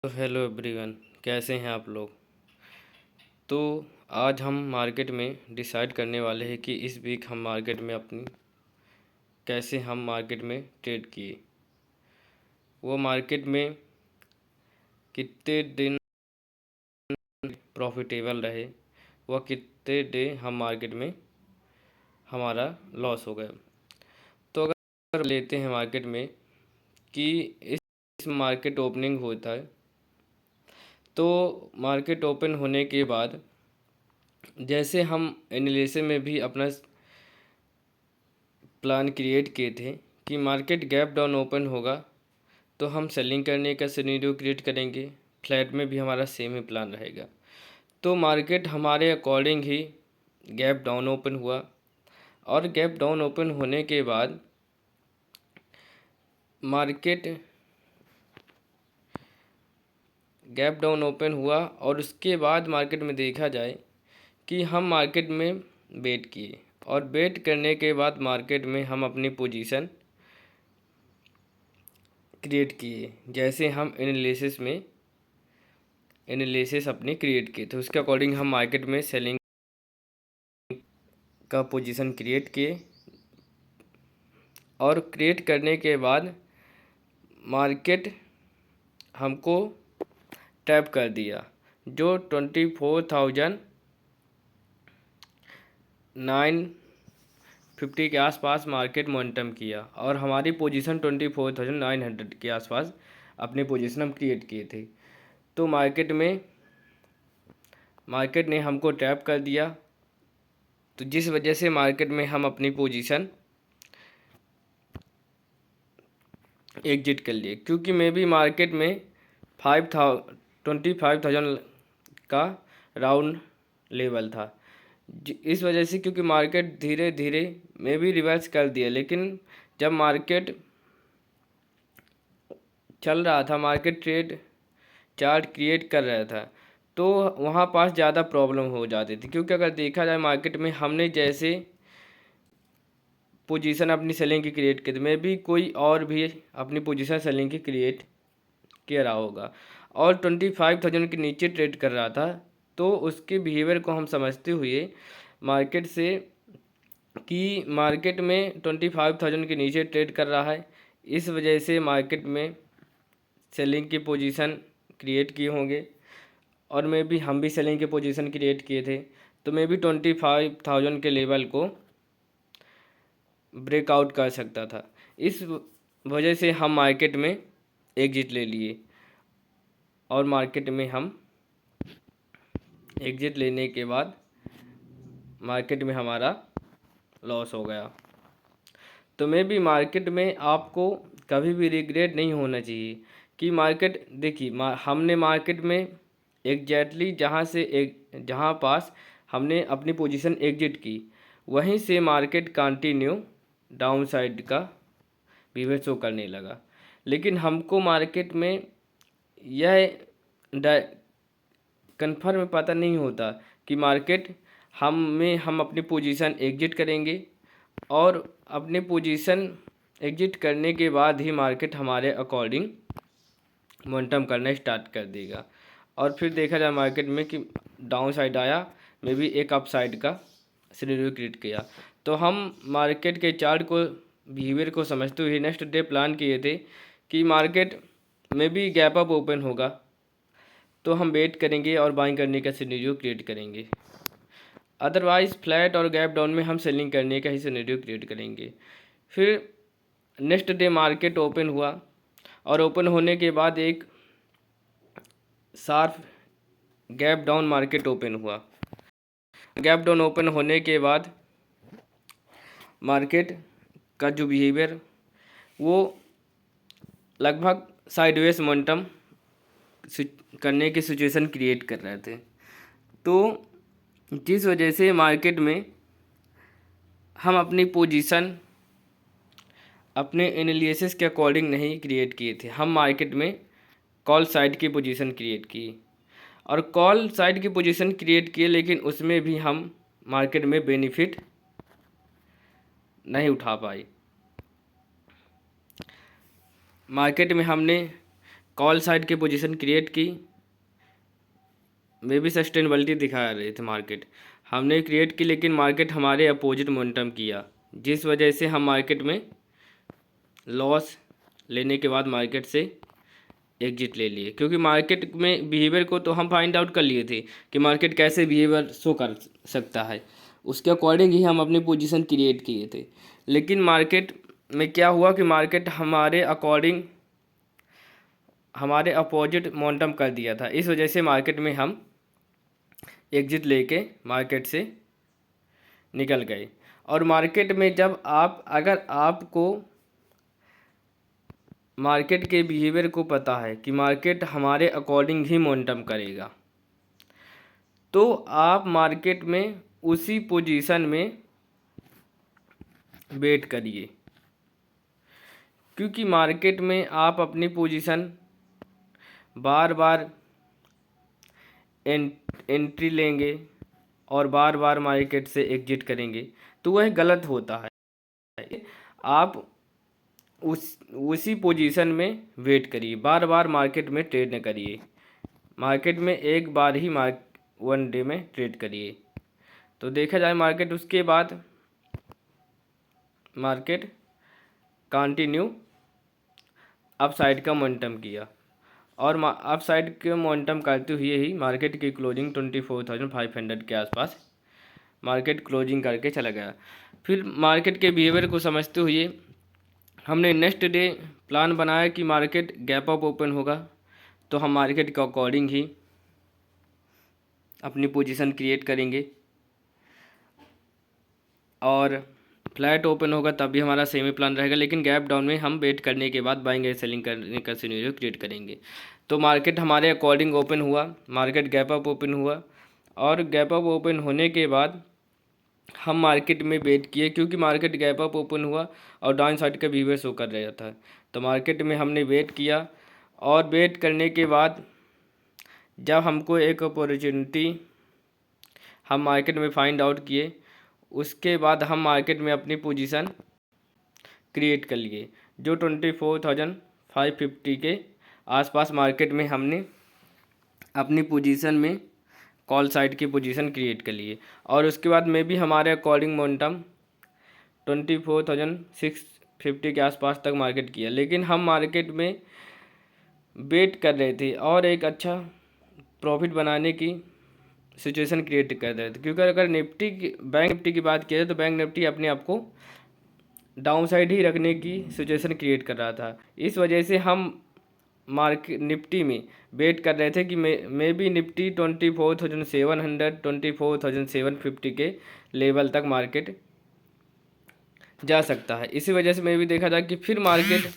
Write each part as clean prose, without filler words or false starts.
तो hello everyone, कैसे हैं आप लोग। तो आज हम मार्केट में डिसाइड करने वाले हैं कि इस वीक हम मार्केट में अपनी कैसे हम मार्केट में ट्रेड किए, वो मार्केट में कितने दिन प्रॉफिटेबल रहे, वह कितने डे हम मार्केट में हमारा लॉस हो गया। तो अगर लेते हैं मार्केट में कि इस मार्केट ओपनिंग होता है, तो मार्केट ओपन होने के बाद जैसे हम एनालिसिस में भी अपना प्लान क्रिएट किए थे कि मार्केट गैप डाउन ओपन होगा तो हम सेलिंग करने का सिनेरियो क्रिएट करेंगे। फ्लैट में भी हमारा सेम ही प्लान रहेगा। तो मार्केट हमारे अकॉर्डिंग ही गैप डाउन ओपन हुआ और गैप डाउन ओपन होने के बाद मार्केट गैप डाउन ओपन हुआ और उसके बाद मार्केट में देखा जाए कि हम मार्केट में बेट किए और बेट करने के बाद मार्केट में हम अपनी पोजीशन क्रिएट किए। जैसे हम एनालिसिस अपनी क्रिएट किए थे उसके अकॉर्डिंग हम मार्केट में सेलिंग का पोजीशन क्रिएट किए और क्रिएट करने के बाद मार्केट हमको टैप कर दिया जो 24,950 के आसपास मार्केट मोमेंटम किया और हमारी पोजीशन 24,900 के आसपास अपनी पोजीशन हम क्रिएट किए थे। तो मार्केट ने हमको टैप कर दिया, तो जिस वजह से मार्केट में हम अपनी पोजीशन एग्जिट कर लिए, क्योंकि मे भी मार्केट में 25,000 का राउंड लेवल था। इस वजह से क्योंकि मार्केट धीरे धीरे मे भी रिवर्स कर दिया, लेकिन जब मार्केट चल रहा था, मार्केट ट्रेड चार्ट क्रिएट कर रहा था, तो वहाँ पास ज़्यादा प्रॉब्लम हो जाती थी। क्योंकि अगर देखा जाए मार्केट में हमने जैसे पोजीशन अपनी सेलिंग की क्रिएट की थी, मे भी कोई और भी अपनी पोजीशन सेलिंग की क्रिएट किया रहा होगा और 25,000 के नीचे ट्रेड कर रहा था, तो उसके बिहेवियर को हम समझते हुए मार्केट से कि मार्केट में 25,000 के नीचे ट्रेड कर रहा है, इस वजह से मार्केट में सेलिंग की पोजीशन क्रिएट किए होंगे और मे भी हम भी सेलिंग की पोजीशन क्रिएट किए थे, तो मे भी 25,000 के लेवल को ब्रेकआउट कर सकता था। इस वजह से हम मार्केट में एग्जिट ले लिए और मार्केट में हम एग्जिट लेने के बाद मार्केट में हमारा लॉस हो गया। तो मे भी मार्केट में आपको कभी भी रिग्रेट नहीं होना चाहिए कि मार्केट देखिए हमने मार्केट में एग्जैक्टली जहाँ पास हमने अपनी पोजीशन एग्जिट की, वहीं से मार्केट कंटिन्यू डाउन साइड का बिहेवियर शो करने लगा। लेकिन हमको मार्केट में यह कन्फर्म पता नहीं होता कि मार्केट हम अपनी पोजीशन एग्जिट करेंगे और अपनी पोजीशन एग्जिट करने के बाद ही मार्केट हमारे अकॉर्डिंग मोमेंटम करना स्टार्ट कर देगा और फिर देखा जाए मार्केट में कि डाउन साइड आया, मे भी एक अप साइड का सिनेरियो क्रिएट किया। तो हम मार्केट के चार्ट को बिहेवियर को समझते हुए नेक्स्ट डे प्लान किए थे कि मार्केट में भी गैप अप ओपन होगा, तो हम वेट करेंगे और बाइंग करने का सिनेरियो क्रिएट करेंगे। अदरवाइज़ फ्लैट और गैप डाउन में हम सेलिंग करने का ही सिनेरियो क्रिएट करेंगे। फिर नेक्स्ट डे मार्केट ओपन हुआ और ओपन होने के बाद एक sharp gap down market open हुआ। गैप डाउन ओपन होने के बाद मार्केट का जो बिहेवियर वो लगभग साइडवेज मोमेंटम करने की सिचुएशन क्रिएट कर रहे थे। तो जिस वजह से मार्केट में हम अपनी पोजीशन अपने एनालिसिस के अकॉर्डिंग नहीं क्रिएट किए थे, हम मार्केट में कॉल साइड की पोजीशन क्रिएट की और कॉल साइड की पोजीशन क्रिएट किए, लेकिन उसमें भी हम मार्केट में बेनिफिट नहीं उठा पाए। मार्केट में हमने कॉल साइड की पोजीशन क्रिएट की, वे भी सस्टेनेबिलिटी दिखा रहे थे मार्केट, हमने क्रिएट की, लेकिन मार्केट हमारे अपोजिट मोमेंटम किया, जिस वजह से हम मार्केट में लॉस लेने के बाद मार्केट से एग्जिट ले लिए। क्योंकि मार्केट में बिहेवियर को तो हम फाइंड आउट कर लिए थे कि मार्केट कैसे बिहेवियर शो कर सकता है, उसके अकॉर्डिंग ही हम अपनी पोजीशन क्रिएट किए थे। लेकिन मार्केट में क्या हुआ कि मार्केट हमारे अकॉर्डिंग हमारे अपोजिट मोमेंटम कर दिया था, इस वजह से मार्केट में हम एग्जिट लेके मार्केट से निकल गए। और मार्केट में जब अगर आपको मार्केट के बिहेवियर को पता है कि मार्केट हमारे अकॉर्डिंग ही मोमेंटम करेगा, तो आप मार्केट में उसी पोजीशन में वेट करिए। क्योंकि मार्केट में आप अपनी पोजीशन बार बार एंट्री लेंगे और बार बार मार्केट से एग्जिट करेंगे तो वह गलत होता है। आप उसी पोजीशन में वेट करिए, बार बार मार्केट में ट्रेड न करिए, मार्केट में एक बार ही वन डे में ट्रेड करिए। तो देखा जाए मार्केट, उसके बाद मार्केट कंटिन्यू अप साइड का मोमेंटम किया और अप साइड के मोमेंटम करते हुए ही मार्केट की क्लोजिंग 24,500 के आसपास मार्केट क्लोजिंग करके चला गया। फिर मार्केट के बिहेवियर को समझते हुए हमने नेक्स्ट डे प्लान बनाया कि मार्केट गैप अप ओपन होगा तो हम मार्केट के अकॉर्डिंग ही अपनी पोजीशन क्रिएट करेंगे, और फ्लैट ओपन होगा तब भी हमारा सेम ही प्लान रहेगा, लेकिन गैप डाउन में हम वेट करने के बाद बाइंग या सेलिंग करने का सिनेरियो क्रिएट करेंगे। तो मार्केट हमारे अकॉर्डिंग ओपन हुआ, मार्केट गैप अप ओपन हुआ, और गैप अप ओपन होने के बाद हम मार्केट में वेट किए, क्योंकि मार्केट गैप अप ओपन हुआ और डाउन साइड का बिहेवियर शो कर रहा था। तो मार्केट में हमने वेट किया, और वेट करने के बाद जब हमको एक अपॉर्चुनिटी हम मार्केट में फाइंड आउट किए, उसके बाद हम मार्केट में अपनी पोजीशन क्रिएट कर लिए, जो 24,550 के आसपास मार्केट में हमने अपनी पोजीशन में कॉल साइड की पोजीशन क्रिएट कर लिए। और उसके बाद में भी हमारे अकॉर्डिंग मोमेंटम 24,650 के आसपास तक मार्केट किया, लेकिन हम मार्केट में वेट कर रहे थे और एक अच्छा प्रॉफिट बनाने की सिचुएशन क्रिएट कर रहे थे। क्योंकि अगर बैंक निफ्टी की बात की जाए तो बैंक निफ्टी अपने आप को डाउन साइड ही रखने की सिचुएशन क्रिएट कर रहा था। इस वजह से हम मार्केट निफ्टी में वेट कर रहे थे कि मे बी निफ्टी 24,700 24,750 के लेवल तक मार्केट जा सकता है। इसी वजह से मैं भी देखा था कि फिर मार्केट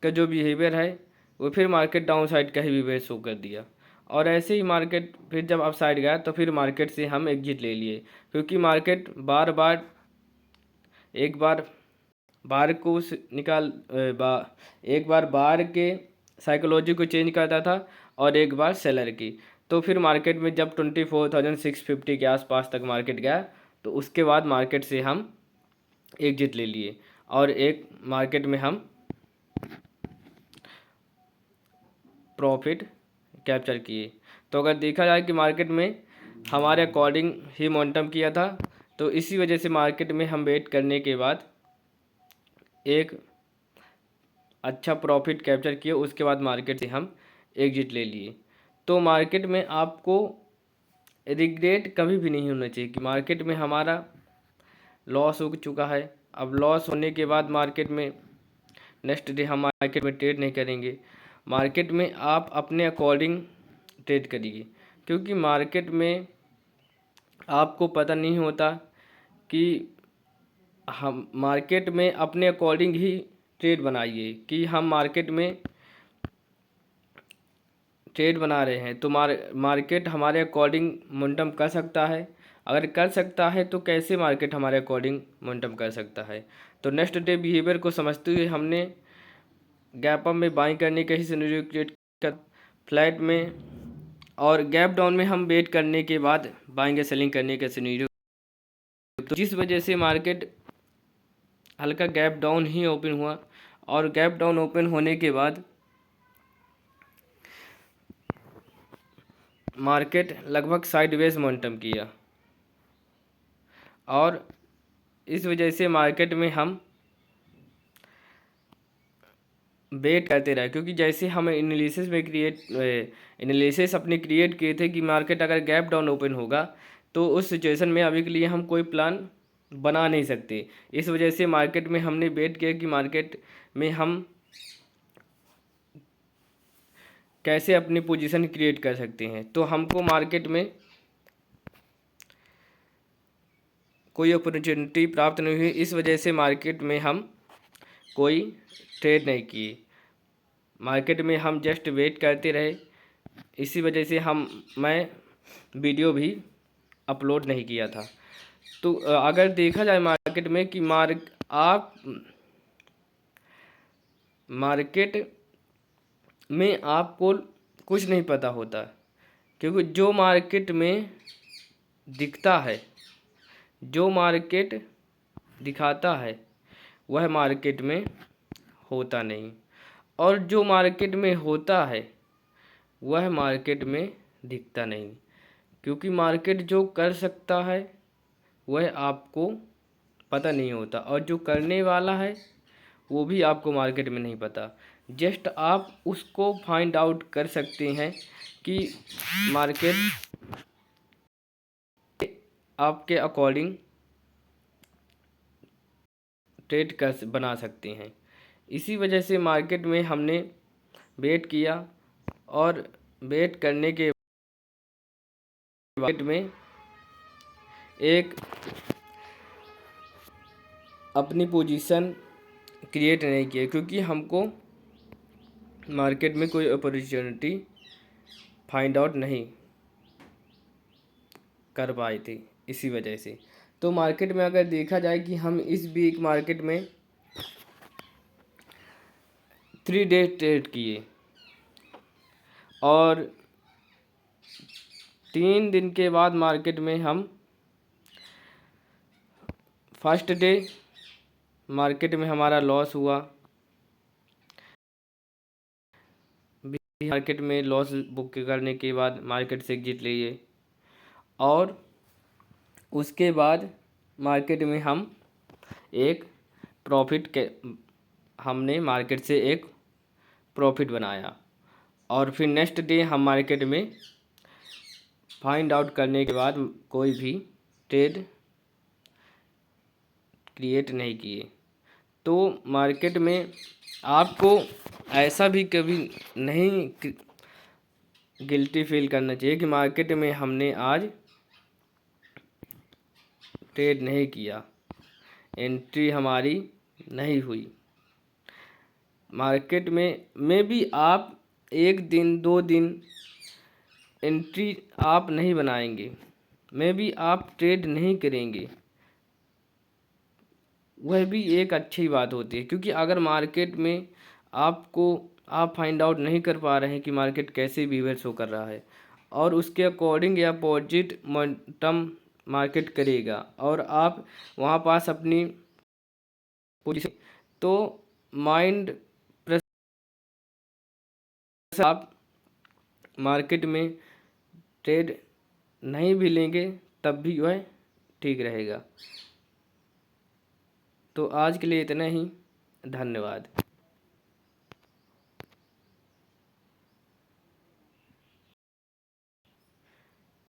का जो बिहेवियर है वो फिर मार्केट डाउन साइड का ही बिहेवियर शो कर दिया, और ऐसे ही मार्केट फिर जब अप साइड गया तो फिर मार्केट से हम एग्जिट ले लिए। क्योंकि मार्केट बार बार एक बार बार को एक बार बार के साइकोलॉजी को चेंज करता था और एक बार सेलर की। तो फिर मार्केट में जब 24,650 के आसपास तक मार्केट गया तो उसके बाद मार्केट से हम एग्जिट ले लिए और एक मार्केट में हम प्रॉफिट कैप्चर किए। तो अगर देखा जाए कि मार्केट में हमारे अकॉर्डिंग ही मोमेंटम किया था, तो इसी वजह से मार्केट में हम वेट करने के बाद एक अच्छा प्रॉफिट कैप्चर किए, उसके बाद मार्केट से हम एग्जिट ले लिए। तो मार्केट में आपको रिग्रेट कभी भी नहीं होना चाहिए कि मार्केट में हमारा लॉस हो चुका है। अब लॉस होने के बाद मार्केट में नेक्स्ट डे हम मार्केट में ट्रेड नहीं करेंगे। मार्केट में आप अपने अकॉर्डिंग ट्रेड करिए, क्योंकि मार्केट में आपको पता नहीं होता कि हम मार्केट में अपने अकॉर्डिंग ही ट्रेड बनाइए कि हम मार्केट में ट्रेड बना रहे हैं तो मार्केट हमारे अकॉर्डिंग मोमेंटम कर सकता है। अगर कर सकता है तो कैसे मार्केट हमारे अकॉर्डिंग मोमेंटम कर सकता है। तो नेक्स्ट डे बिहेवियर को समझते हुए हमने गैप अप में बाइंग करने का ही सिनेरियो क्रिएट कर, फ्लैट में और गैप डाउन में हम वेट करने के बाद बाइंग या सेलिंग करने का सिनेरियो। तो जिस वजह से मार्केट हल्का गैप डाउन ही ओपन हुआ, और गैप डाउन ओपन होने के बाद मार्केट लगभग साइडवेज मोमेंटम किया और इस वजह से मार्केट में हम वेट करते रहे, क्योंकि जैसे हम एनालिसिस अपने क्रिएट किए थे कि मार्केट अगर गैप डाउन ओपन होगा तो उस सिचुएशन में अभी के लिए हम कोई प्लान बना नहीं सकते। इस वजह से मार्केट में हमने वेट किया कि मार्केट में हम कैसे अपनी पोजीशन क्रिएट कर सकते हैं। तो हमको मार्केट में कोई अपॉर्चुनिटी प्राप्त नहीं हुई, इस वजह से मार्केट में हम कोई ट्रेड नहीं किए। मार्केट में हम जस्ट वेट करते रहे, इसी वजह से मैं वीडियो भी अपलोड नहीं किया था। तो अगर देखा जाए मार्केट में कि मार्केट में आपको कुछ नहीं पता होता, क्योंकि जो मार्केट में दिखता है, जो मार्केट दिखाता है वह मार्केट में होता नहीं, और जो मार्केट में होता है वह मार्केट में दिखता नहीं। क्योंकि मार्केट जो कर सकता है वह आपको पता नहीं होता, और जो करने वाला है वो भी आपको मार्केट में नहीं पता। जस्ट आप उसको फाइंड आउट कर सकते हैं कि मार्केट आपके अकॉर्डिंग ट्रेड कर बना सकते हैं। इसी वजह से मार्केट में हमने वेट किया और वेट करने के मार्केट में एक अपनी पोजीशन क्रिएट नहीं किया, क्योंकि हमको मार्केट में कोई अपॉर्चुनिटी फाइंड आउट नहीं कर पाए थे। इसी वजह से तो मार्केट में अगर देखा जाए कि हम इस वीक मार्केट में 3 डे ट्रेड किए और 3 दिन के बाद मार्केट में हम फर्स्ट डे मार्केट में हमारा लॉस हुआ। मार्केट में लॉस बुक करने के बाद मार्केट से एग्जिट लिए, और उसके बाद मार्केट में हम एक हमने मार्केट से एक प्रॉफिट बनाया। और फिर नेक्स्ट डे हम मार्केट में फाइंड आउट करने के बाद कोई भी ट्रेड क्रिएट नहीं किए। तो मार्केट में आपको ऐसा भी कभी नहीं गिल्टी फील करना चाहिए कि मार्केट में हमने आज ट्रेड नहीं किया, एंट्री हमारी नहीं हुई। मार्केट में भी आप 1 दिन 2 दिन एंट्री आप नहीं बनाएंगे, में भी आप ट्रेड नहीं करेंगे, वह भी एक अच्छी बात होती है। क्योंकि अगर मार्केट में आप फाइंड आउट नहीं कर पा रहे हैं कि मार्केट कैसे बिहेवियर शो कर रहा है और उसके अकॉर्डिंग या अपोजिट मोमेंटम मार्केट करेगा और आप वहाँ पास अपनी पोजीशन, तो माइंड प्रेशर आप मार्केट में ट्रेड नहीं भी लेंगे तब भी वह ठीक रहेगा। तो आज के लिए इतना ही, धन्यवाद।